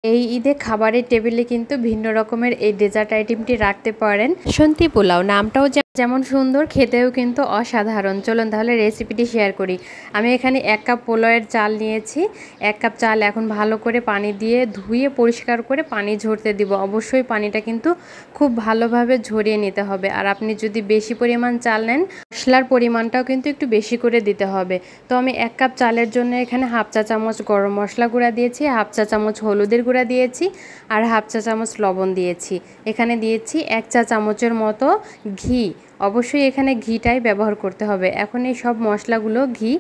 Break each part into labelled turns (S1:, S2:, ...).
S1: এই ঈদে খাবারের টেবিলে কিন্তু ভিন্ন রকমের এই ডেজার্ট আইটেমটি রাখতে পারেন। বাসন্তী পোলাও নামটাও যেমন সুন্দর, খেতেও কিন্তু অসাধারণ। চলুন তাহলে রেসিপিটি শেয়ার করি। আমি এখানে 1 কাপ পোলাওয়ের চাল নিয়েছি। 1 কাপ চাল এখন ভালো করে পানি দিয়ে ধুয়ে পরিষ্কার করে পানি ঝরতে দিব। অবশ্যই পানিটা কিন্তু খুব ভালোভাবে ঝরিয়ে নিতে হবে। আর আপনি যদি বেশি পরিমাণ চাল নেন, মশলার পরিমাণটাও কিন্তু একটু বেশি করে দিতে হবে। তো আমি 1 কাপ চালের জন্য এখানে হাফ চা চামচ গরম মশলা গুঁড়া দিয়েছি, হাফ চা চামচ হলুদের গুঁড়া দিয়েছি, আর হাফ চা চামচ লবণ দিয়েছি। এখানে দিয়েছি 1 চা চামচের মতো ঘি। অবশ্যই এখানে ঘিটাই ব্যবহার করতে হবে। এখন এই সব মশলাগুলো ঘি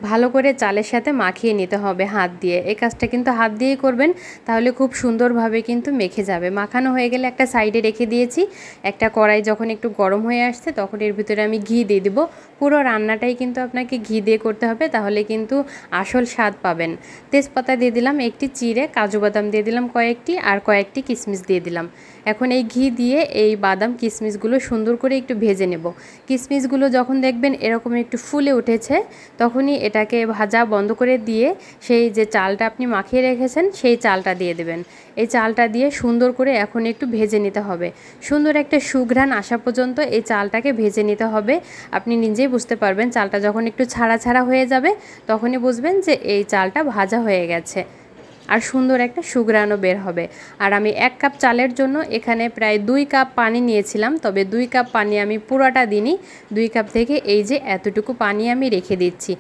S1: ভালো করে চালের সাথে মাখিয়ে নিতে হবে হাত দিয়ে। এই কাজটা কিন্তু হাত দিয়েই করবেন, তাহলে খুব সুন্দরভাবে কিন্তু মেখে যাবে। মাখানো হয়ে গেলে একটা সাইডে রেখে দিয়েছি। একটা কড়াই যখন একটু গরম হয়ে আসছে তখন এর ভিতরে আমি ঘি দিয়ে দিব। পুরো রান্নাটাই কিন্তু আপনাকে ঘি দিয়ে করতে হবে, তাহলে কিন্তু আসল স্বাদ পাবেন। তেজপাতা দিয়ে দিলাম একটি চিড়ে, কাজু বাদাম দিয়ে দিলাম কয়েকটি, আর কয়েকটি কিশমিশ দিয়ে দিলাম। এখন এই ঘি দিয়ে এই বাদাম কিশমিশগুলো সুন্দর করে একটু ভেজে নেব। কিশমিশগুলো যখন দেখবেন এরকম একটু ফুলে উঠেছে, তখনই এটাকে ভাজা বন্ধ করে দিয়ে সেই যে চালটা আপনি মাখিয়ে রেখেছেন সেই চালটা দিয়ে দেবেন। এই চালটা দিয়ে সুন্দর করে এখন একটু ভেজে নিতে হবে। সুন্দর একটা সুঘ্রাণ আসা পর্যন্ত এই চালটাকে ভেজে নিতে হবে। আপনি নিজেই বুঝতে পারবেন, চালটা যখন একটু ছাড়া ছাড়া হয়ে যাবে তখনই বুঝবেন যে এই চালটা ভাজা হয়ে গেছে, আর সুন্দর একটা সুঘ্রাণও বের হবে। আর আমি 1 কাপ চালের জন্য এখানে প্রায় 2 কাপ পানি নিয়েছিলাম, তবে 2 কাপ পানি আমি পুরোটা দিইনি। 2 কাপ থেকে এই যে এতটুকু পানি আমি রেখে দিচ্ছি।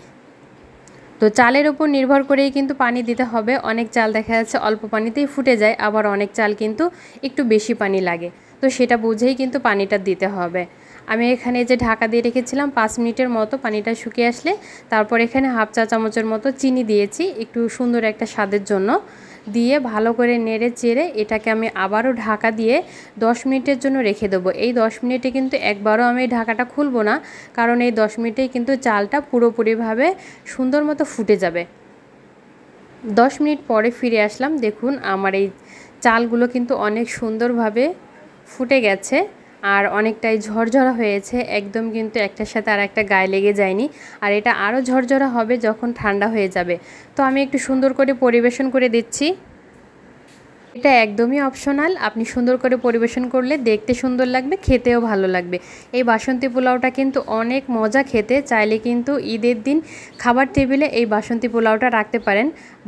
S1: তো চালের উপর নির্ভর করেই কিন্তু পানি দিতে হবে। অনেক চাল দেখা যাচ্ছে অল্প পানিতেই ফুটে যায়, আবার অনেক চাল কিন্তু একটু বেশি পানি লাগে। তো সেটা বুঝেই কিন্তু পানিটা দিতে হবে। আমি এখানে যে ঢাকা দিয়ে রেখেছিলাম 5 মিনিটের মতো, পানিটা শুকিয়ে আসলে তারপর এখানে হাফ চা চামচের মতো চিনি দিয়েছি একটু সুন্দর একটা স্বাদের জন্য। দিয়ে ভালো করে নেড়ে চেড়ে এটাকে আমি আবারও ঢাকা দিয়ে 10 মিনিটের জন্য রেখে দেবো। এই 10 মিনিটে কিন্তু একবারও আমি ঢাকাটা খুলবো না, কারণ এই 10 মিনিটেই কিন্তু চালটা পুরোপুরিভাবে সুন্দর মতো ফুটে যাবে। 10 মিনিট পরে ফিরে আসলাম। দেখুন আমার এই চালগুলো কিন্তু অনেক সুন্দরভাবে ফুটে গেছে আর অনেকটাই ঝরঝরা হয়েছে। একদম কিন্তু একটার সাথে আর একটা গায়ে লেগে যায়নি। আর এটা আরও ঝরঝরা হবে যখন ঠান্ডা হয়ে যাবে। তো আমি একটু সুন্দর করে পরিবেশন করে দিচ্ছি। এটা একদমই অপশনাল, আপনি সুন্দর করে পরিবেশন করলে দেখতে সুন্দর লাগবে, খেতেও ভালো লাগবে। এই বাসন্তী পোলাওটা কিন্তু অনেক মজা খেতে। চাইলে কিন্তু ঈদের দিন খাবার টেবিলে এই বাসন্তী পোলাওটা রাখতে পারেন।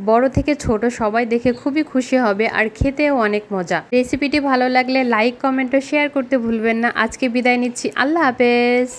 S1: বড় থেকে ছোট সবাই দেখে খুবই খুশি হবে, আর খেতেও অনেক মজা। রেসিপিটি ভালো লাগলে লাইক, কমেন্ট ও শেয়ার করতে ভুলবেন না। আজকে বিদায় নিচ্ছি, আল্লাহ হাফেজ।